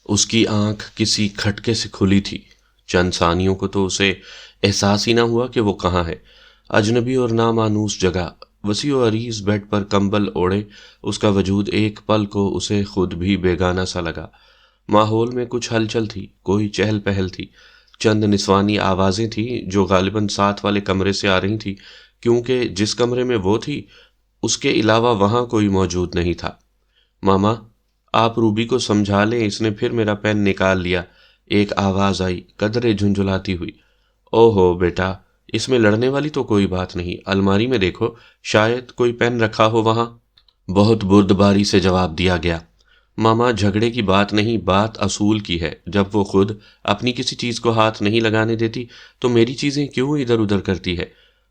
اس کی آنکھ کسی کھٹکے سے کھلی تھی۔ چند ثانیوں کو تو اسے احساس ہی نہ ہوا کہ وہ کہاں ہے۔ اجنبی اور نامانوس جگہ، وسیع و عریض بیڈ پر کمبل اوڑھے اس کا وجود ایک پل کو اسے خود بھی بیگانہ سا لگا۔ ماحول میں کچھ ہلچل تھی، کوئی چہل پہل تھی، چند نسوانی آوازیں تھیں جو غالباً ساتھ والے کمرے سے آ رہی تھیں، کیونکہ جس کمرے میں وہ تھی اس کے علاوہ وہاں کوئی موجود نہیں تھا۔ ماما، آپ روبی کو سمجھا لیں، اس نے پھر میرا پین نکال لیا، ایک آواز آئی قدرے جھنجھلاتی ہوئی۔ او ہو بیٹا، اس میں لڑنے والی تو کوئی بات نہیں، الماری میں دیکھو، شاید کوئی پین رکھا ہو وہاں۔ بہت بردباری سے جواب دیا گیا۔ ماما، جھگڑے کی بات نہیں، بات اصول کی ہے۔ جب وہ خود اپنی کسی چیز کو ہاتھ نہیں لگانے دیتی تو میری چیزیں کیوں ادھر ادھر کرتی ہے؟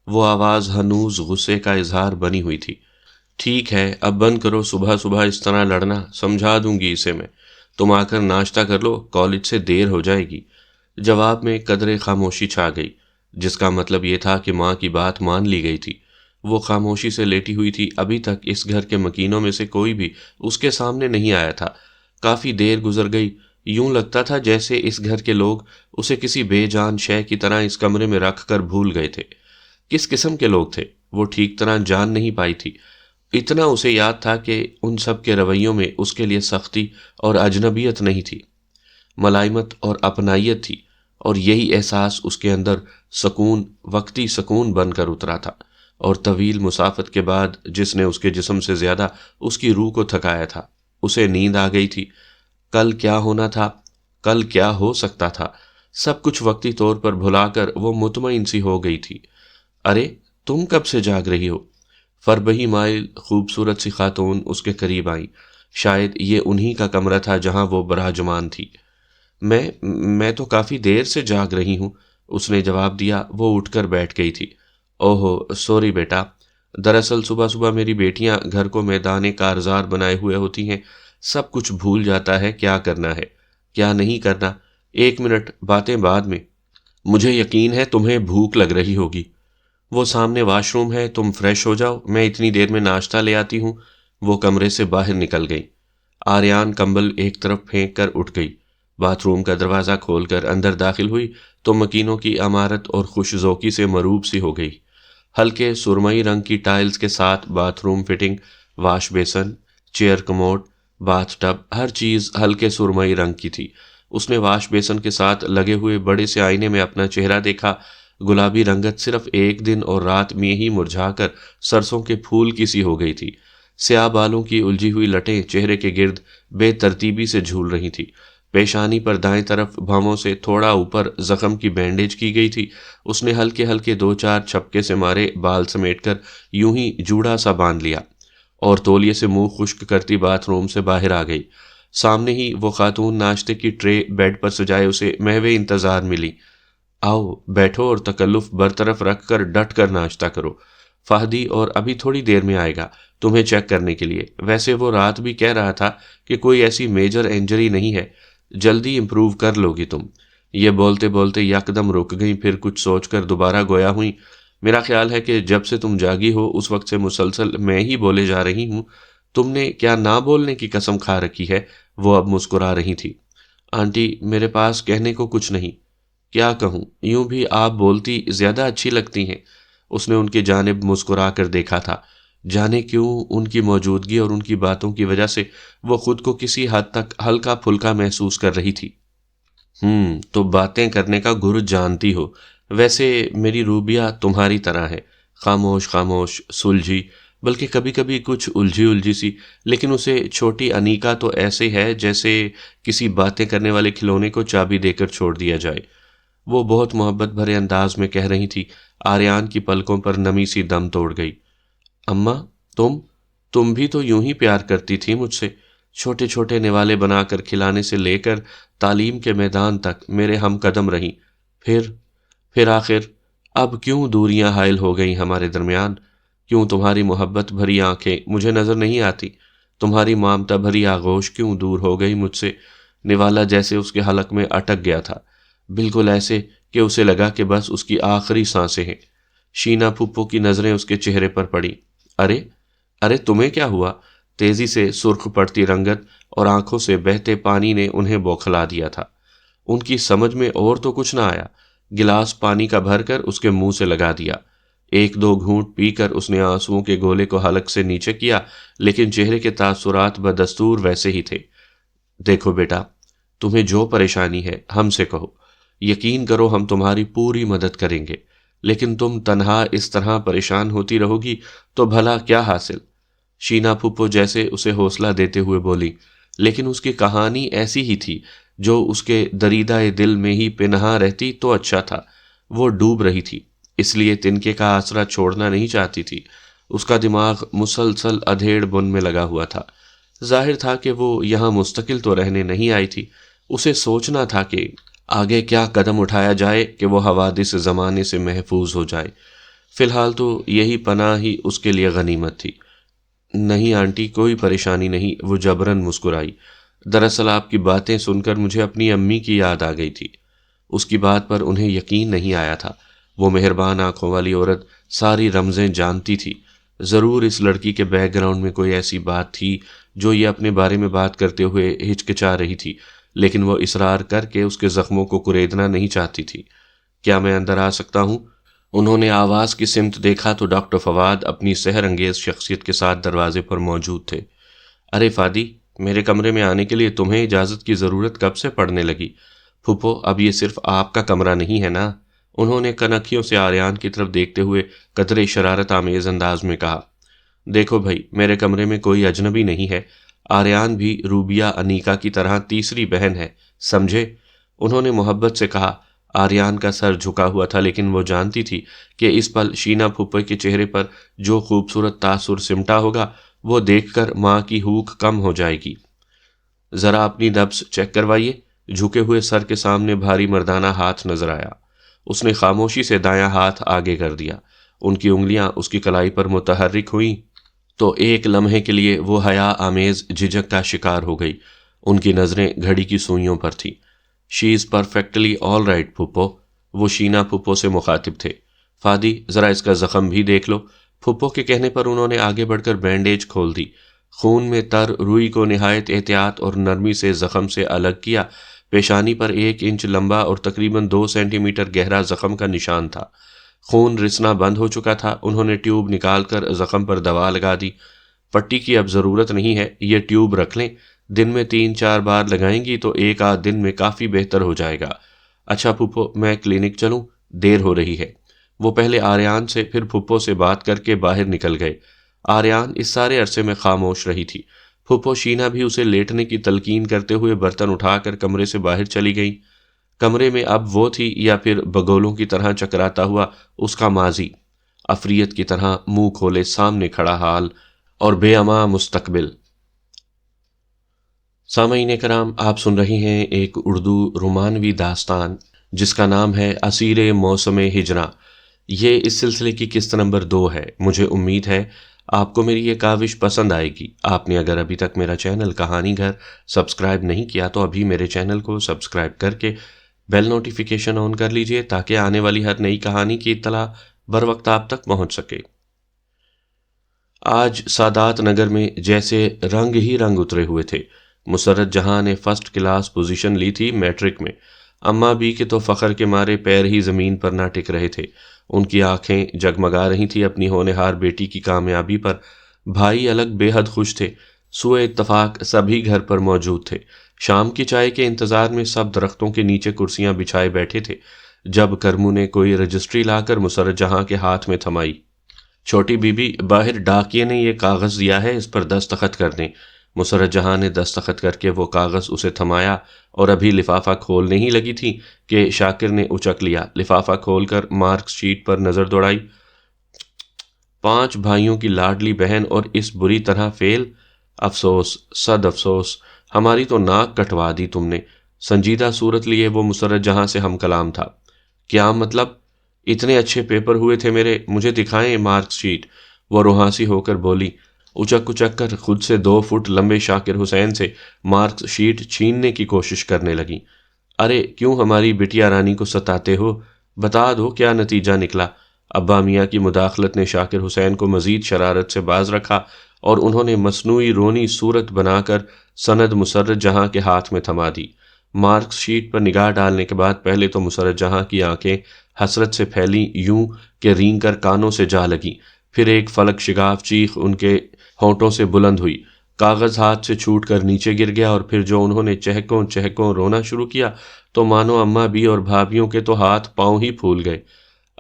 وہ آواز ہنوز غصے کا اظہار بنی ہوئی تھی۔ ٹھیک ہے، اب بند کرو صبح صبح اس طرح لڑنا، سمجھا دوں گی اسے میں۔ تم آ کر ناشتہ کر لو، کالج سے دیر ہو جائے گی۔ جواب میں قدرے خاموشی چھا گئی، جس کا مطلب یہ تھا کہ ماں کی بات مان لی گئی تھی۔ وہ خاموشی سے لیٹی ہوئی تھی، ابھی تک اس گھر کے مکینوں میں سے کوئی بھی اس کے سامنے نہیں آیا تھا۔ کافی دیر گزر گئی، یوں لگتا تھا جیسے اس گھر کے لوگ اسے کسی بے جان شے کی طرح اس کمرے میں رکھ کر بھول گئے تھے۔ کس قسم کے لوگ تھے وہ ٹھیک طرح جان نہیں پائی تھی۔ اتنا اسے یاد تھا کہ ان سب کے رویوں میں اس کے لیے سختی اور اجنبیت نہیں تھی، ملائمت اور اپنائیت تھی، اور یہی احساس اس کے اندر سکون، وقتی سکون بن کر اترا تھا، اور طویل مسافت کے بعد جس نے اس کے جسم سے زیادہ اس کی روح کو تھکایا تھا۔ اسے نیند آ گئی تھی۔ کل کیا ہونا تھا، کل کیا ہو سکتا تھا، سب کچھ وقتی طور پر بھلا کر وہ مطمئن سی ہو گئی تھی۔ ارے، تم کب سے جاگ رہی ہو؟ فربہی مائل خوبصورت سی خاتون اس کے قریب آئیں۔ شاید یہ انہی کا کمرہ تھا جہاں وہ براجمان تھی۔ میں تو کافی دیر سے جاگ رہی ہوں، اس نے جواب دیا۔ وہ اٹھ کر بیٹھ گئی تھی۔ اوہو، سوری بیٹا، دراصل صبح صبح میری بیٹیاں گھر کو میدان کارزار بنائے ہوئے ہوتی ہیں، سب کچھ بھول جاتا ہے کیا کرنا ہے کیا نہیں کرنا۔ ایک منٹ، باتیں بعد میں، مجھے یقین ہے تمہیں بھوک لگ رہی ہوگی۔ وہ سامنے واش روم ہے، تم فریش ہو جاؤ، میں اتنی دیر میں ناشتہ لے آتی ہوں۔ وہ کمرے سے باہر نکل گئی۔ آریان کمبل ایک طرف پھینک کر اٹھ گئی، باتھ روم کا دروازہ کھول کر اندر داخل ہوئی تو مکینوں کی عمارت اور خوش ذوقی سے مروب سی ہو گئی۔ ہلکے سرمئی رنگ کی ٹائلز کے ساتھ bathroom fitting, wash basin, chair commode, bathtub, ہر چیز ہلکے سرمئی رنگ کی تھی۔ اس نے واش بیسن کے ساتھ لگے ہوئے بڑے سے آئینے میں اپنا چہرہ دیکھا۔ گلابی رنگت صرف ایک دن اور رات میں ہی مرجھا کر سرسوں کے پھول کی سی ہو گئی تھی۔ سیاہ بالوں کی الجھی ہوئی لٹیں چہرے کے گرد بے ترتیبی سے جھول رہی تھی۔ پیشانی پر دائیں طرف بھووں سے تھوڑا اوپر زخم کی بینڈیج کی گئی تھی۔ اس نے ہلکے ہلکے دو چار چھپکے سے مارے بال سمیٹ کر یوں ہی جوڑا سا باندھ لیا، اور تولیے سے منہ خشک کرتی باتھ روم سے باہر آ گئی۔ سامنے ہی وہ خاتون ناشتے کی ٹرے بیڈ پر سجائے اسے محو انتظار ملی۔ آؤ بیٹھو اور تکلف برطرف رکھ کر ڈٹ کر ناشتہ کرو۔ فہدی اور ابھی تھوڑی دیر میں آئے گا تمہیں چیک کرنے کے لیے۔ ویسے وہ رات بھی کہہ رہا تھا کہ کوئی ایسی میجر انجری نہیں ہے، جلدی امپروو کر لو گی تم۔ یہ بولتے بولتے یکدم رک گئیں، پھر کچھ سوچ کر دوبارہ گویا ہوئیں۔ میرا خیال ہے کہ جب سے تم جاگی ہو اس وقت سے مسلسل میں ہی بولے جا رہی ہوں۔ تم نے کیا نہ بولنے کی قسم کھا رکھی ہے؟ وہ اب مسکرا رہی تھی۔ آنٹی، میرے پاس کہنے کو کچھ نہیں۔ کیا کہوں، یوں بھی آپ بولتی زیادہ اچھی لگتی ہیں۔ اس نے ان کی جانب مسکرا کر دیکھا تھا۔ جانے کیوں ان کی موجودگی اور ان کی باتوں کی وجہ سے وہ خود کو کسی حد تک ہلکا پھلکا محسوس کر رہی تھی۔ تو باتیں کرنے کا گر جانتی ہو۔ ویسے میری روبیہ تمہاری طرح ہے، خاموش خاموش، سلجھی، بلکہ کبھی کبھی کچھ الجھی الجھی سی، لیکن اسے چھوٹی انیکا تو ایسے ہے جیسے کسی باتیں کرنے والے کھلونے کو چابی دے کر چھوڑ دیا جائے۔ وہ بہت محبت بھرے انداز میں کہہ رہی تھی۔ آریان کی پلکوں پر نمی سی دم توڑ گئی۔ اماں، تم بھی تو یوں ہی پیار کرتی تھی مجھ سے، چھوٹے چھوٹے نوالے بنا کر کھلانے سے لے کر تعلیم کے میدان تک میرے ہم قدم رہیں۔ پھر آخر اب کیوں دوریاں حائل ہو گئیں ہمارے درمیان؟ کیوں تمہاری محبت بھری آنکھیں مجھے نظر نہیں آتی؟ تمہاری مامتا بھری آغوش کیوں دور ہو گئی مجھ سے؟ نوالا جیسے اس کے حلق میں اٹک گیا تھا، بالکل ایسے کہ اسے لگا کہ بس اس کی آخری سانسیں ہیں۔ شینا پھپھو کی نظریں اس کے چہرے پر پڑی۔ ارے تمہیں کیا ہوا؟ تیزی سے سرخ پڑتی رنگت اور آنکھوں سے بہتے پانی نے انہیں بوکھلا دیا تھا۔ ان کی سمجھ میں اور تو کچھ نہ آیا۔ گلاس پانی کا بھر کر اس کے منہ سے لگا دیا۔ ایک دو گھونٹ پی کر اس نے آنسوؤں کے گولے کو حلق سے نیچے کیا، لیکن چہرے کے تاثرات بدستور ویسے ہی تھے۔ دیکھو بیٹا، تمہیں جو پریشانی ہے ہم سے کہو، یقین کرو ہم تمہاری پوری مدد کریں گے، لیکن تم تنہا اس طرح پریشان ہوتی رہو گی تو بھلا کیا حاصل؟ شینا پھپھو جیسے اسے حوصلہ دیتے ہوئے بولی، لیکن اس کی کہانی ایسی ہی تھی جو اس کے دریدہ دل میں ہی پنہاں رہتی تو اچھا تھا۔ وہ ڈوب رہی تھی، اس لیے تنکے کا آسرا چھوڑنا نہیں چاہتی تھی۔ اس کا دماغ مسلسل ادھیڑ بن میں لگا ہوا تھا۔ ظاہر تھا کہ وہ یہاں مستقل تو رہنے نہیں آئی تھی، اسے سوچنا تھا کہ آگے کیا قدم اٹھایا جائے کہ وہ حوادث زمانے سے محفوظ ہو جائے۔ فی الحال تو یہی پناہ ہی اس کے لیے غنیمت تھی۔ نہیں آنٹی، کوئی پریشانی نہیں، وہ جبراً مسکرائی۔ دراصل آپ کی باتیں سن کر مجھے اپنی امی کی یاد آ گئی تھی۔ اس کی بات پر انہیں یقین نہیں آیا تھا۔ وہ مہربان آنکھوں والی عورت ساری رمزیں جانتی تھی۔ ضرور اس لڑکی کے بیک گراؤنڈ میں کوئی ایسی بات تھی جو یہ اپنے بارے میں بات کرتے ہوئے ہچکچا رہی تھی، لیکن وہ اصرار کر کے اس کے زخموں کو کریدنا نہیں چاہتی تھی۔ کیا میں اندر آ سکتا ہوں؟ انہوں نے آواز کی سمت دیکھا تو ڈاکٹر فواد اپنی سحر انگیز شخصیت کے ساتھ دروازے پر موجود تھے۔ ارے فادی، میرے کمرے میں آنے کے لیے تمہیں اجازت کی ضرورت کب سے پڑنے لگی؟ پھپھو، اب یہ صرف آپ کا کمرہ نہیں ہے نا؟ انہوں نے کنکھیوں سے آریان کی طرف دیکھتے ہوئے قدرے شرارت آمیز انداز میں کہا۔ دیکھو بھائی، میرے کمرے میں کوئی اجنبی نہیں ہے۔ آریان بھی روبیا انیکا کی طرح تیسری بہن ہے، سمجھے؟ انہوں نے محبت سے کہا۔ آریان کا سر جھکا ہوا تھا، لیکن وہ جانتی تھی کہ اس پل شینا پھپھو کے چہرے پر جو خوبصورت تاثر سمٹا ہوگا وہ دیکھ کر ماں کی ہوک کم ہو جائے گی۔ ذرا اپنی نبض چیک کروائیے۔ جھکے ہوئے سر کے سامنے بھاری مردانہ ہاتھ نظر آیا۔ اس نے خاموشی سے دایاں ہاتھ آگے کر دیا۔ ان کی انگلیاں اس کی کلائی پر متحرک ہوئیں تو ایک لمحے کے لیے وہ حیا آمیز جھجک کا شکار ہو گئی۔ ان کی نظریں گھڑی کی سوئیوں پر تھیں۔ شی از پرفیکٹلی آل رائٹ پھپھو، وہ شینا پھپھو سے مخاطب تھے۔ فادی، ذرا اس کا زخم بھی دیکھ لو۔ پھپھو کے کہنے پر انہوں نے آگے بڑھ کر بینڈیج کھول دی۔ خون میں تر روئی کو نہایت احتیاط اور نرمی سے زخم سے الگ کیا۔ پیشانی پر 1 انچ لمبا اور تقریباً 2 سینٹی میٹر گہرا زخم کا نشان تھا۔ خون رسنا بند ہو چکا تھا۔ انہوں نے ٹیوب نکال کر زخم پر دوا لگا دی۔ پٹی کی اب ضرورت نہیں ہے، یہ ٹیوب رکھ لیں۔ دن میں 3-4 بار لگائیں گی تو 1 دن میں کافی بہتر ہو جائے گا۔ اچھا پھپھو، میں کلینک چلوں؟ دیر ہو رہی ہے۔ وہ پہلے آریان سے پھر پھپھو سے بات کر کے باہر نکل گئے۔ آریان اس سارے عرصے میں خاموش رہی تھی۔ پھپھو شینا بھی اسے لیٹنے کی تلقین کرتے ہوئے برتن اٹھا کر کمرے سے باہر چلی گئیں۔ کمرے میں اب وہ تھی یا پھر بگولوں کی طرح چکراتا ہوا اس کا ماضی، عفریت کی طرح منہ کھولے سامنے کھڑا حال اور بے امان مستقبل۔ سامعین کرام، آپ سن رہے ہیں ایک اردو رومانوی داستان جس کا نام ہے اسیر موسم ہجراں۔ یہ اس سلسلے کی قسط نمبر 2 ہے۔ مجھے امید ہے آپ کو میری یہ کاوش پسند آئے گی۔ آپ نے اگر ابھی تک میرا چینل کہانی گھر سبسکرائب نہیں کیا تو ابھی میرے چینل کو سبسکرائب کر کے بیل نوٹیفیکیشن آن کر لیجئے تاکہ آنے والی ہر نئی کہانی کی اطلاع بر وقت آپ تک پہنچ سکے۔ آج سادات نگر میں جیسے رنگ ہی رنگ اترے ہوئے تھے۔ مسرت جہاں نے فرسٹ کلاس پوزیشن لی تھی میٹرک میں۔ اماں بھی کے تو فخر کے مارے پیر ہی زمین پر نہ ٹک رہے تھے۔ ان کی آنکھیں جگمگا رہی تھیں اپنی ہونہار بیٹی کی کامیابی پر۔ بھائی الگ بے حد خوش تھے۔ سوئے اتفاق سبھی گھر پر موجود تھے۔ شام کی چائے کے انتظار میں سب درختوں کے نیچے کرسیاں بچھائے بیٹھے تھے جب کرمو نے کوئی رجسٹری لا کر مسرت جہاں کے ہاتھ میں تھمائی۔ چھوٹی بی بی، باہر ڈاکیے نے یہ کاغذ دیا ہے، اس پر دستخط کر دیں۔ مسرت جہاں نے دستخط کر کے وہ کاغذ اسے تھمایا اور ابھی لفافہ کھولنے ہی لگی تھی کہ شاکر نے اچک لیا۔ لفافہ کھول کر مارکس شیٹ پر نظر دوڑائی۔ 5 بھائیوں کی لاڈلی بہن اور اس بری طرح فیل؟ افسوس، صد افسوس، ہماری تو ناک کٹوا دی تم نے۔ سنجیدہ صورت لیے وہ مسرت جہاں سے ہم کلام تھا۔ کیا مطلب؟ اتنے اچھے پیپر ہوئے تھے میرے، مجھے دکھائیں مارکس شیٹ۔ وہ روحانسی ہو کر بولی۔ اچک کر خود سے 2 فٹ لمبے شاکر حسین سے مارکس شیٹ چھیننے کی کوشش کرنے لگی۔ ارے کیوں ہماری بٹیا رانی کو ستاتے ہو؟ بتا دو کیا نتیجہ نکلا؟ ابا میاں کی مداخلت نے شاکر حسین کو مزید شرارت سے باز رکھا اور انہوں نے مصنوعی رونی صورت بنا کر سند مسرت جہاں کے ہاتھ میں تھما دی۔ مارکس شیٹ پر نگاہ ڈالنے کے بعد پہلے تو مسرت جہاں کی آنکھیں حسرت سے پھیلی یوں کہ رینگ کر کانوں سے جا لگیں، پھر ایک فلک شگاف چیخ ان کے ہونٹوں سے بلند ہوئی، کاغذ ہاتھ سے چھوٹ کر نیچے گر گیا، اور پھر جو انہوں نے چہکوں چہکوں رونا شروع کیا تو مانو اماں بھی اور بھابھیوں کے تو ہاتھ پاؤں ہی پھول گئے۔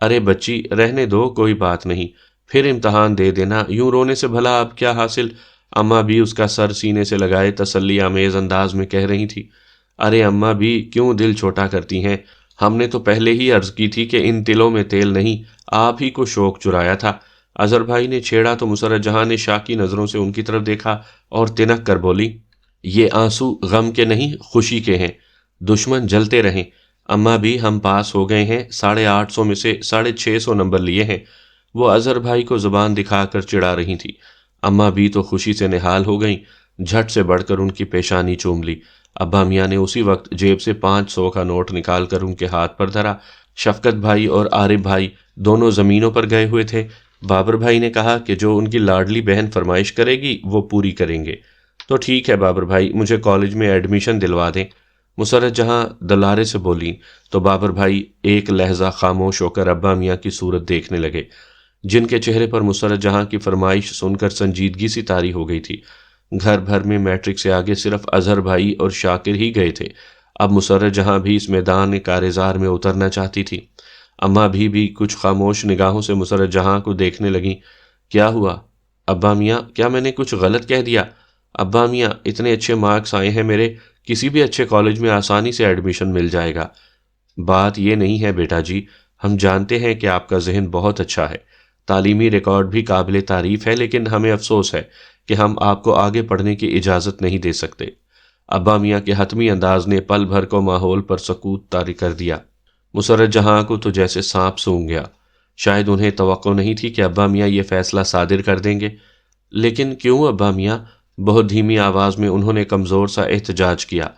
ارے بچی رہنے دو، کوئی بات نہیں، پھر امتحان دے دینا، یوں رونے سے بھلا اب کیا حاصل؟ اماں بھی اس کا سر سینے سے لگائے تسلی آمیز انداز میں کہہ رہی تھی۔ ارے اماں بھی کیوں دل چھوٹا کرتی ہیں، ہم نے تو پہلے ہی عرض کی تھی کہ ان تلوں میں تیل نہیں، آپ ہی کو شوق چرایا تھا۔ اظہر بھائی نے چھیڑا تو مسرت جہاں نے شاکی نظروں سے ان کی طرف دیکھا اور تنک کر بولی، یہ آنسو غم کے نہیں خوشی کے ہیں، دشمن جلتے رہیں۔ اماں بھی ہم پاس ہو گئے ہیں، 850 میں سے 650 نمبر لیے ہیں۔ وہ اظہر بھائی کو زبان دکھا کر چڑھا رہی تھی۔ اماں بھی تو خوشی سے نہال ہو گئیں، جھٹ سے بڑھ کر ان کی پیشانی چوم لی۔ ابا میاں نے اسی وقت جیب سے 500 کا نوٹ نکال کر ان کے ہاتھ پر دھرا۔ شفقت بھائی اور عارف بھائی دونوں زمینوں پر گئے ہوئے تھے۔ بابر بھائی نے کہا کہ جو ان کی لاڈلی بہن فرمائش کرے گی وہ پوری کریں گے۔ تو ٹھیک ہے بابر بھائی، مجھے کالج میں ایڈمیشن دلوا دیں، مسرت جہاں دلارے سے بولیں تو بابر بھائی ایک لہجہ خاموش ہو کر ابا میاں کی صورت دیکھنے لگے، جن کے چہرے پر مسرت جہاں کی فرمائش سن کر سنجیدگی سی طاری ہو گئی تھی۔ گھر بھر میں میٹرک سے آگے صرف اظہر بھائی اور شاکر ہی گئے تھے، اب مسرت جہاں بھی اس میدان کارزار میں اترنا چاہتی تھی۔ اماں بھی کچھ خاموش نگاہوں سے مسرت جہاں کو دیکھنے لگیں۔ کیا ہوا ابا میاں، کیا میں نے کچھ غلط کہہ دیا؟ ابا میاں اتنے اچھے مارکس آئے ہیں میرے، کسی بھی اچھے کالج میں آسانی سے ایڈمیشن مل جائے گا۔ بات یہ نہیں ہے بیٹا جی، ہم جانتے ہیں کہ آپ کا ذہن بہت اچھا ہے، تعلیمی ریکارڈ بھی قابل تعریف ہے، لیکن ہمیں افسوس ہے کہ ہم آپ کو آگے پڑھنے کی اجازت نہیں دے سکتے۔ ابا میاں کے حتمی انداز نے پل بھر کو ماحول پر سکوت طاری کر دیا۔ مسرت جہاں کو تو جیسے سانپ سونگھ گیا، شاید انہیں توقع نہیں تھی کہ ابا میاں یہ فیصلہ صادر کر دیں گے۔ لیکن کیوں ابا میاں؟ بہت دھیمی آواز میں انہوں نے کمزور سا احتجاج کیا۔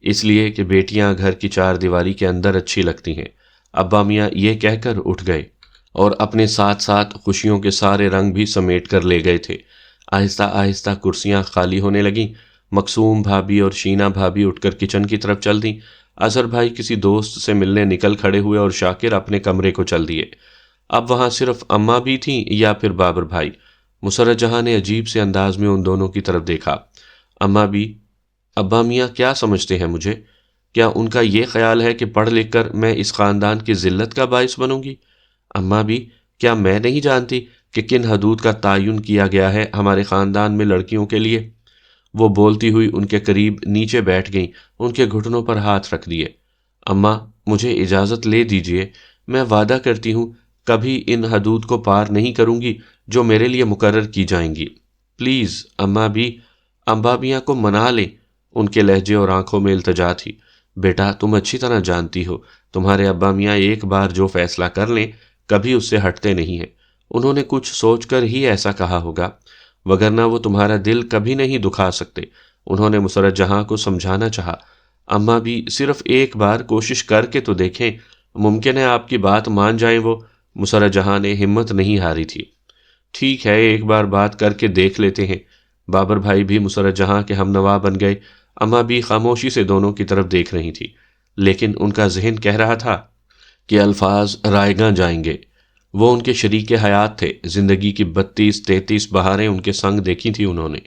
اس لیے کہ بیٹیاں گھر کی چار دیواری کے اندر اچھی لگتی ہیں۔ ابا میاں یہ کہہ کر اٹھ گئے اور اپنے ساتھ ساتھ خوشیوں کے سارے رنگ بھی سمیٹ کر لے گئے تھے۔ آہستہ آہستہ کرسیاں خالی ہونے لگیں۔ مقصوم بھابھی اور شینا بھابھی اٹھ کر کچن کی طرف چل دیں۔ اظہر بھائی کسی دوست سے ملنے نکل کھڑے ہوئے اور شاکر اپنے کمرے کو چل دیے۔ اب وہاں صرف اماں بھی تھیں یا پھر بابر بھائی؟ مسرت جہاں نے عجیب سے انداز میں ان دونوں کی طرف دیکھا۔ اماں بھی، ابا میاں کیا سمجھتے ہیں مجھے؟ کیا ان کا یہ خیال ہے کہ پڑھ لکھ کر میں اس خاندان کی ذلت کا باعث بنوں گی؟ اماں بھی، کیا میں نہیں جانتی کہ کن حدود کا تعین کیا گیا ہے ہمارے خاندان میں لڑکیوں کے لیے؟ وہ بولتی ہوئی ان کے قریب نیچے بیٹھ گئیں، ان کے گھٹنوں پر ہاتھ رکھ دیے۔ اماں مجھے اجازت لے دیجیے، میں وعدہ کرتی ہوں کبھی ان حدود کو پار نہیں کروں گی جو میرے لیے مقرر کی جائیں گی۔ پلیز اماں بھی، ابا میاں کو منا لیں۔ ان کے لہجے اور آنکھوں میں التجا تھی۔ بیٹا تم اچھی طرح جانتی ہو تمہارے ابا میاں ایک بار جو فیصلہ کر لیں کبھی اس سے ہٹتے نہیں ہیں۔ انہوں نے کچھ سوچ کر ہی ایسا کہا ہوگا، وگرنہ وہ تمہارا دل کبھی نہیں دکھا سکتے۔ انہوں نے مسرت جہاں کو سمجھانا چاہا۔ اماں بھی صرف ایک بار کوشش کر کے تو دیکھیں، ممکن ہے آپ کی بات مان جائیں وہ۔ مسرت جہاں نے ہمت نہیں ہاری تھی۔ ٹھیک ہے ایک بار بات کر کے دیکھ لیتے ہیں۔ بابر بھائی بھی مسرت جہاں کے ہم نوا بن گئے۔ اماں بھی خاموشی سے دونوں کی طرف دیکھ رہی تھی، لیکن ان کا ذہن کہہ رہا تھا کہ الفاظ رائے گاں جائیں گے۔ وہ ان کے شریک حیات تھے، زندگی کی 32-33 بہاریں ان کے سنگ دیکھی تھی انہوں نے۔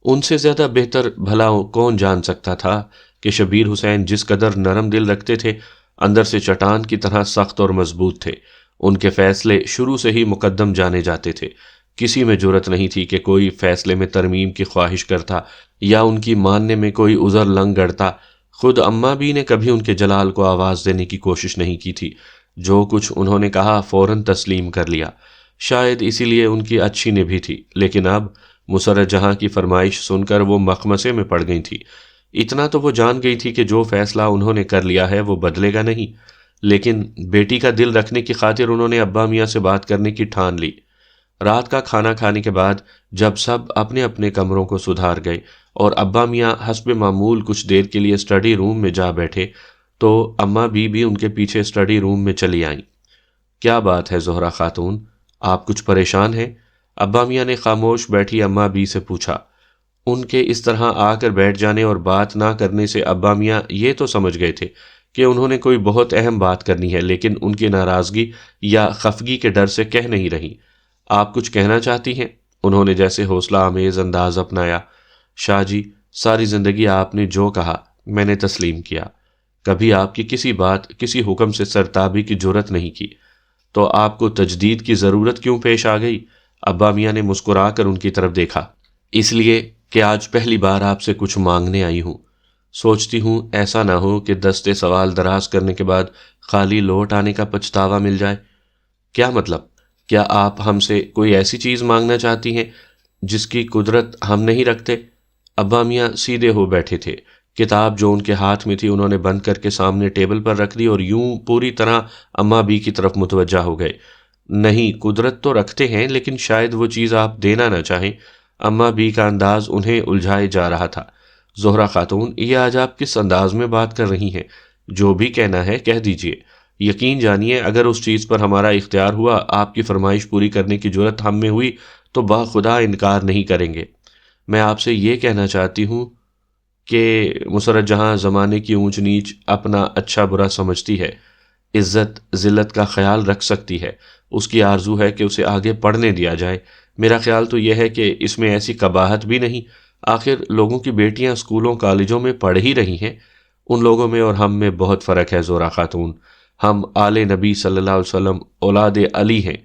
ان سے زیادہ بہتر بھلا کون جان سکتا تھا کہ شبیر حسین جس قدر نرم دل رکھتے تھے، اندر سے چٹان کی طرح سخت اور مضبوط تھے۔ ان کے فیصلے شروع سے ہی مقدم جانے جاتے تھے۔ کسی میں جرأت نہیں تھی کہ کوئی فیصلے میں ترمیم کی خواہش کرتا یا ان کی ماننے میں کوئی عذر لنگ گڑتا۔ خود اماں بھی نے کبھی ان کے جلال کو آواز دینے کی کوشش نہیں کی تھی۔ جو کچھ انہوں نے کہا فوراً تسلیم کر لیا، شاید اسی لیے ان کی اچھی نبھی تھی۔ لیکن اب مسرت جہاں کی فرمائش سن کر وہ مخمصے میں پڑ گئی تھی۔ اتنا تو وہ جان گئی تھی کہ جو فیصلہ انہوں نے کر لیا ہے وہ بدلے گا نہیں، لیکن بیٹی کا دل رکھنے کی خاطر انہوں نے ابا میاں سے بات کرنے کی ٹھان لی۔ رات کا کھانا کھانے کے بعد جب سب اپنے اپنے کمروں کو سدھار گئے اور ابا میاں حسب معمول کچھ دیر کے لیے اسٹڈی روم میں جا بیٹھے تو اماں بھی ان کے پیچھے اسٹڈی روم میں چلی آئیں۔ کیا بات ہے زہرا خاتون، آپ کچھ پریشان ہیں؟ ابا میاں نے خاموش بیٹھی اماں بی سے پوچھا۔ ان کے اس طرح آ کر بیٹھ جانے اور بات نہ کرنے سے ابا میاں یہ تو سمجھ گئے تھے کہ انہوں نے کوئی بہت اہم بات کرنی ہے، لیکن ان کی ناراضگی یا خفگی کے ڈر سے کہہ نہیں رہی۔ آپ کچھ کہنا چاہتی ہیں؟ انہوں نے جیسے حوصلہ آمیز انداز اپنایا۔ شاہ جی، ساری زندگی آپ نے جو کہا میں نے تسلیم کیا، کبھی آپ کی کسی بات کسی حکم سے سرتابی کی جرت نہیں کی، تو آپ کو تجدید کی ضرورت کیوں پیش آ گئی؟ ابا میاں نے مسکرا کر ان کی طرف دیکھا۔ اس لیے کہ آج پہلی بار آپ سے کچھ مانگنے آئی ہوں، سوچتی ہوں ایسا نہ ہو کہ دستے سوال دراز کرنے کے بعد خالی لوٹ آنے کا پچھتاوا مل جائے۔ کیا مطلب؟ کیا آپ ہم سے کوئی ایسی چیز مانگنا چاہتی ہیں جس کی قدرت ہم نہیں رکھتے؟ ابا میاں سیدھے ہو بیٹھے تھے۔ کتاب جو ان کے ہاتھ میں تھی انہوں نے بند کر کے سامنے ٹیبل پر رکھ دی اور یوں پوری طرح اماں بی کی طرف متوجہ ہو گئے۔ نہیں، قدرت تو رکھتے ہیں، لیکن شاید وہ چیز آپ دینا نہ چاہیں۔ اماں بی کا انداز انہیں الجھائے جا رہا تھا۔ زہرہ خاتون، یہ آج آپ کس انداز میں بات کر رہی ہیں؟ جو بھی کہنا ہے کہہ دیجئے۔ یقین جانیے اگر اس چیز پر ہمارا اختیار ہوا، آپ کی فرمائش پوری کرنے کی جرت ہم میں ہوئی تو باخدا انکار نہیں کریں گے۔ میں آپ سے یہ کہنا چاہتی ہوں کہ مسرت جہاں زمانے کی اونچ نیچ اپنا اچھا برا سمجھتی ہے، عزت ذلت کا خیال رکھ سکتی ہے، اس کی آرزو ہے کہ اسے آگے پڑھنے دیا جائے۔ میرا خیال تو یہ ہے کہ اس میں ایسی قباحت بھی نہیں۔ آخر لوگوں کی بیٹیاں اسکولوں کالجوں میں پڑھ ہی رہی ہیں۔ ان لوگوں میں اور ہم میں بہت فرق ہے زہرہ خاتون۔ ہم آل نبی صلی اللہ علیہ وسلم اولاد علی ہیں،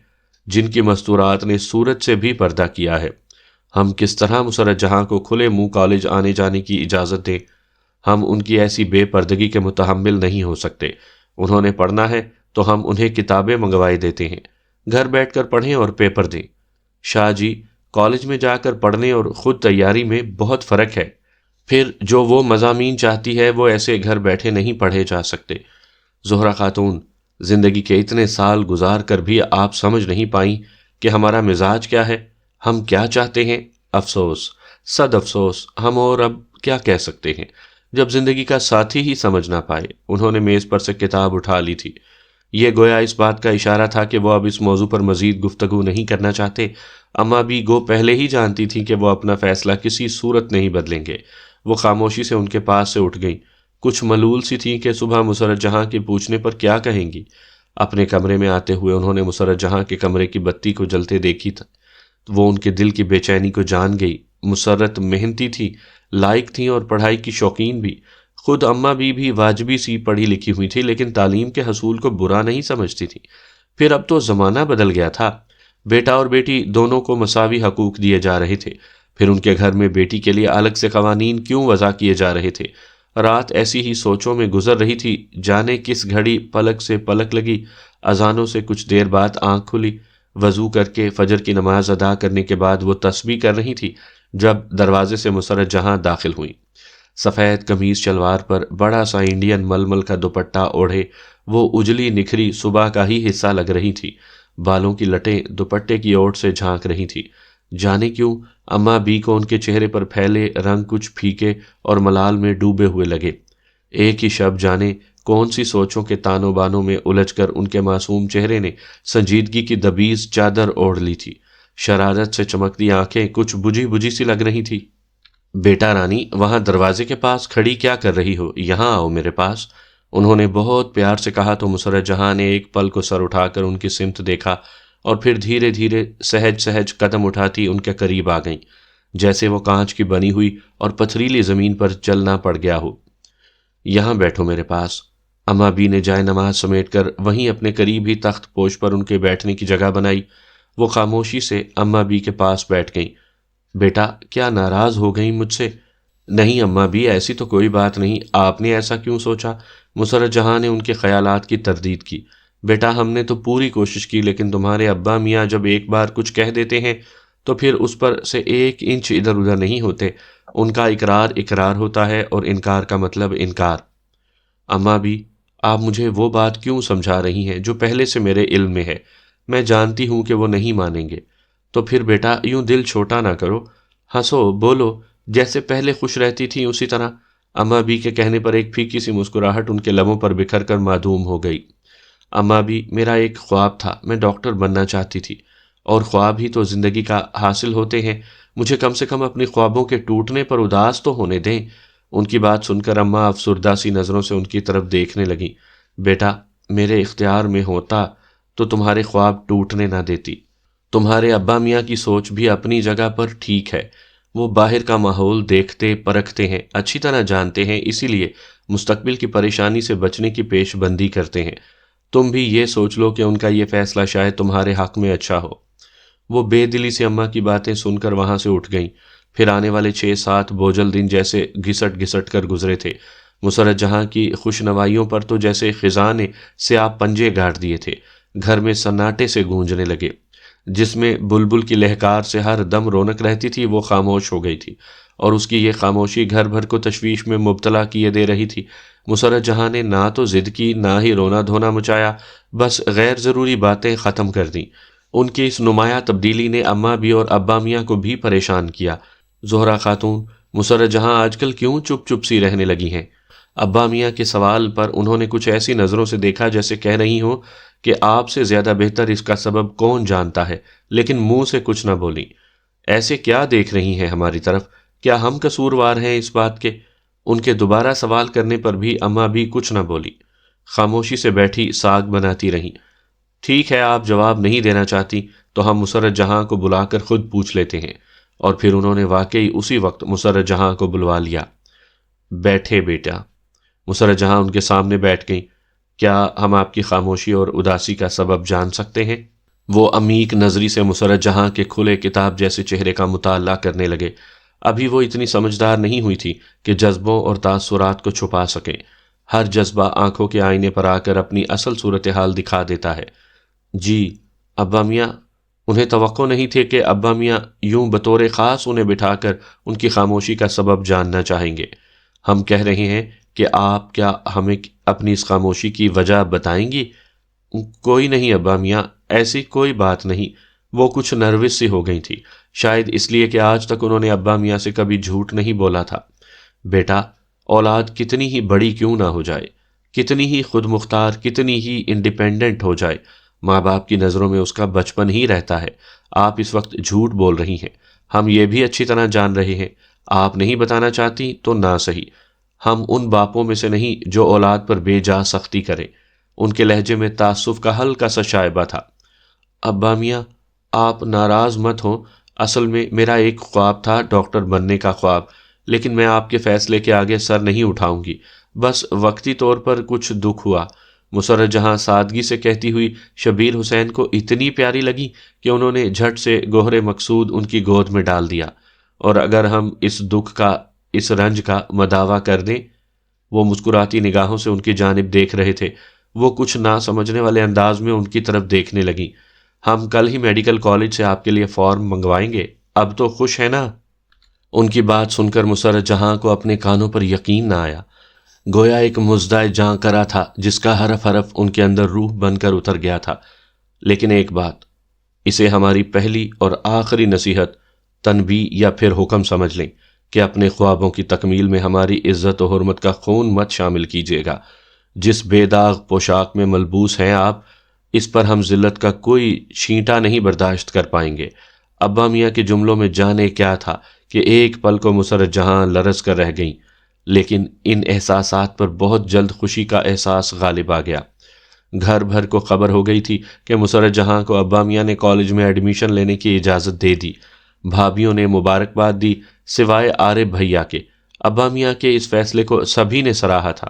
جن کی مستورات نے سورت سے بھی پردہ کیا ہے۔ ہم کس طرح مسرت جہاں کو کھلے منہ کالج آنے جانے کی اجازت دیں؟ ہم ان کی ایسی بے پردگی کے متحمل نہیں ہو سکتے۔ انہوں نے پڑھنا ہے تو ہم انہیں کتابیں منگوائے دیتے ہیں، گھر بیٹھ کر پڑھیں اور پیپر دیں۔ شاہ جی، کالج میں جا کر پڑھنے اور خود تیاری میں بہت فرق ہے۔ پھر جو وہ مضامین چاہتی ہے وہ ایسے گھر بیٹھے نہیں پڑھے جا سکتے۔ زہرہ خاتون، زندگی کے اتنے سال گزار کر بھی آپ سمجھ نہیں پائیں کہ ہمارا مزاج کیا ہے، ہم کیا چاہتے ہیں۔ افسوس، صد افسوس، ہم اور اب کیا کہہ سکتے ہیں جب زندگی کا ساتھی ہی سمجھ نہ پائے۔ انہوں نے میز پر سے کتاب اٹھا لی تھی۔ یہ گویا اس بات کا اشارہ تھا کہ وہ اب اس موضوع پر مزید گفتگو نہیں کرنا چاہتے۔ اماں بھی گو پہلے ہی جانتی تھیں کہ وہ اپنا فیصلہ کسی صورت نہیں بدلیں گے۔ وہ خاموشی سے ان کے پاس سے اٹھ گئیں، کچھ ملول سی تھیں کہ صبح مسرت جہاں کے پوچھنے پر کیا کہیں گی۔ اپنے کمرے میں آتے ہوئے انہوں نے مسرت جہاں کے کمرے کی بتی کو جلتے دیکھی تھا۔ وہ ان کے دل کی بے چینی کو جان گئی۔ مسرت محنتی تھی، لائق تھیں اور پڑھائی کی شوقین بھی۔ خود اماں بھی واجبی سی پڑھی لکھی ہوئی تھی، لیکن تعلیم کے حصول کو برا نہیں سمجھتی تھی۔ پھر اب تو زمانہ بدل گیا تھا، بیٹا اور بیٹی دونوں کو مساوی حقوق دیے جا رہے تھے۔ پھر ان کے گھر میں بیٹی کے لیے الگ سے قوانین کیوں وضع کیے جا رہے تھے؟ رات ایسی ہی سوچوں میں گزر رہی تھی، جانے کس گھڑی پلک سے پلک لگی، اذانوں سے کچھ دیر بعد آنکھ کھلی۔ وضو کر کے فجر کی نماز ادا کرنے کے بعد وہ تسبیح کر رہی تھی جب دروازے سے مسرت جہاں داخل ہوئیں۔ سفید قمیض شلوار پر بڑا سا انڈین ململ کا دوپٹہ اوڑھے وہ اجلی نکھری صبح کا ہی حصہ لگ رہی تھی۔ بالوں کی لٹیں دوپٹے کی اوٹ سے جھانک رہی تھی۔ جانے کیوں اماں بی کو ان کے چہرے پر پھیلے رنگ کچھ پھیکے اور ملال میں ڈوبے ہوئے لگے۔ ایک ہی شب جانے کون سی سوچوں کے تانوں بانوں میں الجھ کر ان کے معصوم چہرے نے سنجیدگی کی دبیز چادر اوڑھ لی تھی۔ شرارت سے چمکتی آنکھیں کچھ بجھی بجھی سی لگ رہی تھی۔ بیٹا رانی، وہاں دروازے کے پاس کھڑی کیا کر رہی ہو؟ یہاں آؤ میرے پاس۔ انہوں نے بہت پیار سے کہا تو مسرت جہاں نے ایک پل کو سر اٹھا کر ان کی سمت دیکھا اور پھر دھیرے دھیرے سہج سہج قدم اٹھاتی ان کے قریب آ گئیں، جیسے وہ کانچ کی بنی ہوئی اور پتھریلی زمین پر چلنا پڑ گیا ہو۔ یہاں بیٹھو میرے پاس۔ اماں بی نے جائے نماز سمیٹ کر وہیں اپنے قریب ہی تخت پوش پر ان کے بیٹھنے کی جگہ بنائی۔ وہ خاموشی سے اماں بی کے پاس بیٹھ گئیں۔ بیٹا، کیا ناراض ہو گئیں مجھ سے؟ نہیں اماں بی، ایسی تو کوئی بات نہیں، آپ نے ایسا کیوں سوچا؟ مسرت جہاں نے ان کے خیالات کی تردید کی۔ بیٹا، ہم نے تو پوری کوشش کی، لیکن تمہارے ابا میاں جب ایک بار کچھ کہہ دیتے ہیں تو پھر اس پر سے ایک انچ ادھر ادھر نہیں ہوتے۔ ان کا اقرار اقرار ہوتا ہے اور انکار کا مطلب انکار۔ اماں بھی، آپ مجھے وہ بات کیوں سمجھا رہی ہیں جو پہلے سے میرے علم میں ہے؟ میں جانتی ہوں کہ وہ نہیں مانیں گے۔ تو پھر بیٹا یوں دل چھوٹا نہ کرو، ہنسو بولو، جیسے پہلے خوش رہتی تھی اسی طرح۔ اماں بی کے کہنے پر ایک پھیکی سی مسکراہٹ ان کے لبوں پر بکھر کر معدوم ہو گئی۔ اماں بی، میرا ایک خواب تھا، میں ڈاکٹر بننا چاہتی تھی اور خواب ہی تو زندگی کا حاصل ہوتے ہیں، مجھے کم سے کم اپنی خوابوں کے ٹوٹنے پر اداس تو ہونے دیں۔ ان کی بات سن کر اماں افسردہ سی نظروں سے ان کی طرف دیکھنے لگیں۔ بیٹا، میرے اختیار میں ہوتا تو تمہارے خواب ٹوٹنے نہ دیتی۔ تمہارے ابا میاں کی سوچ بھی اپنی جگہ پر ٹھیک ہے، وہ باہر کا ماحول دیکھتے پرکھتے ہیں، اچھی طرح جانتے ہیں، اسی لیے مستقبل کی پریشانی سے بچنے کی پیش بندی کرتے ہیں۔ تم بھی یہ سوچ لو کہ ان کا یہ فیصلہ شاید تمہارے حق میں اچھا ہو۔ وہ بے دلی سے اماں کی باتیں سن کر وہاں سے اٹھ گئیں۔ پھر آنے والے 6-7 بوجھل دن جیسے گھسٹ گھسٹ کر گزرے تھے۔ مسرت جہاں کی خوشنوائیوں پر تو جیسے خزاں نے سیاہ پنجے گاڑ دیے تھے۔ گھر میں سناٹے سے گونجنے لگے۔ جس میں بلبل کی لہکار سے ہر دم رونق رہتی تھی وہ خاموش ہو گئی تھی، اور اس کی یہ خاموشی گھر بھر کو تشویش میں مبتلا کیے دے رہی تھی۔ مسرت جہاں نے نہ تو ضد کی، نہ ہی رونا دھونا مچایا، بس غیر ضروری باتیں ختم کر دیں۔ ان کی اس نمایاں تبدیلی نے اماں بھی اور ابا میاں کو بھی پریشان کیا۔ زہرہ خاتون، مسرت جہاں آج کل کیوں چپ چپ سی رہنے لگی ہیں؟ ابا میاں کے سوال پر انہوں نے کچھ ایسی نظروں سے دیکھا جیسے کہہ رہی ہوں کہ آپ سے زیادہ بہتر اس کا سبب کون جانتا ہے، لیکن منہ سے کچھ نہ بولیں۔ ایسے کیا دیکھ رہی ہیں ہماری طرف؟ کیا ہم قصوروار ہیں اس بات کے؟ ان کے دوبارہ سوال کرنے پر بھی اماں بھی کچھ نہ بولی، خاموشی سے بیٹھی ساگ بناتی رہیں۔ ٹھیک ہے، آپ جواب نہیں دینا چاہتی تو ہم مسرت جہاں کو بلا کر خود پوچھ لیتے ہیں۔ اور پھر انہوں نے واقعی اسی وقت مسرت جہاں کو بلوا لیا۔ بیٹھے بیٹا۔ مسرت جہاں ان کے سامنے بیٹھ گئیں۔ کیا ہم آپ کی خاموشی اور اداسی کا سبب جان سکتے ہیں؟ وہ عمیق نظری سے مسرت جہاں کے کھلے کتاب جیسے چہرے کا مطالعہ کرنے لگے۔ ابھی وہ اتنی سمجھدار نہیں ہوئی تھی کہ جذبوں اور تاثرات کو چھپا سکیں۔ ہر جذبہ آنکھوں کے آئینے پر آ کر اپنی اصل صورتحال دکھا دیتا ہے۔ جی ابا میاں، انہیں توقع نہیں تھے کہ ابا میاں یوں بطور خاص انہیں بٹھا کر ان کی خاموشی کا سبب جاننا چاہیں گے۔ ہم کہہ رہے ہیں کہ آپ کیا ہمیں اپنی اس خاموشی کی وجہ بتائیں گی؟ کوئی نہیں ابا میاں، ایسی کوئی بات نہیں۔ وہ کچھ نروس سی ہو گئی تھی، شاید اس لیے کہ آج تک انہوں نے ابا میاں سے کبھی جھوٹ نہیں بولا تھا۔ بیٹا، اولاد کتنی ہی بڑی کیوں نہ ہو جائے، کتنی ہی خود مختار، کتنی ہی انڈیپینڈنٹ ہو جائے، ماں باپ کی نظروں میں اس کا بچپن ہی رہتا ہے۔ آپ اس وقت جھوٹ بول رہی ہیں، ہم یہ بھی اچھی طرح جان رہے ہیں۔ آپ نہیں بتانا چاہتی تو نہ صحیح، ہم ان باپوں میں سے نہیں جو اولاد پر بے جا سختی کریں۔ ان کے لہجے میں تعصب کا ہلکا سا شائبہ تھا۔ ابا میاں، آپ ناراض مت ہوں، اصل میں میرا ایک خواب تھا، ڈاکٹر بننے کا خواب، لیکن میں آپ کے فیصلے کے آگے سر نہیں اٹھاؤں گی، بس وقتی طور پر کچھ دکھ ہوا۔ مسرت جہاں سادگی سے کہتی ہوئی شبیر حسین کو اتنی پیاری لگی کہ انہوں نے جھٹ سے گوہر مقصود ان کی گود میں ڈال دیا۔ اور اگر ہم اس دکھ کا، اس رنج کا مداوع کر دیں۔ وہ مسکراتی نگاہوں سے ان کی جانب دیکھ رہے تھے۔ وہ کچھ نہ سمجھنے والے انداز میں ان کی طرف دیکھنے لگیں۔ ہم کل ہی میڈیکل کالج سے آپ کے لیے فارم منگوائیں گے، اب تو خوش ہے نا؟ ان کی بات سن کر مسرت جہاں کو اپنے کانوں پر یقین نہ آیا، گویا ایک مزدہ جاں کرا تھا جس کا حرف حرف ان کے اندر روح بن کر اتر گیا تھا۔ لیکن ایک بات، اسے ہماری پہلی اور آخری نصیحت، تنبیہ یا پھر حکم سمجھ لیں کہ اپنے خوابوں کی تکمیل میں ہماری عزت و حرمت کا خون مت شامل کیجیے گا۔ جس بے داغ پوشاک میں ملبوس ہیں آپ، اس پر ہم ذلت کا کوئی چھینٹا نہیں برداشت کر پائیں گے۔ ابا میاں کے جملوں میں جانے کیا تھا کہ ایک پل کو مسرت جہاں لرز کر رہ گئیں، لیکن ان احساسات پر بہت جلد خوشی کا احساس غالب آ گیا۔ گھر بھر کو خبر ہو گئی تھی کہ مسرت جہاں کو ابا میاں نے کالج میں ایڈمیشن لینے کی اجازت دے دی۔ بھابھیوں نے مبارکباد دی، سوائے عارف بھیا کے۔ ابا میاں کے اس فیصلے کو سبھی نے سراہا تھا۔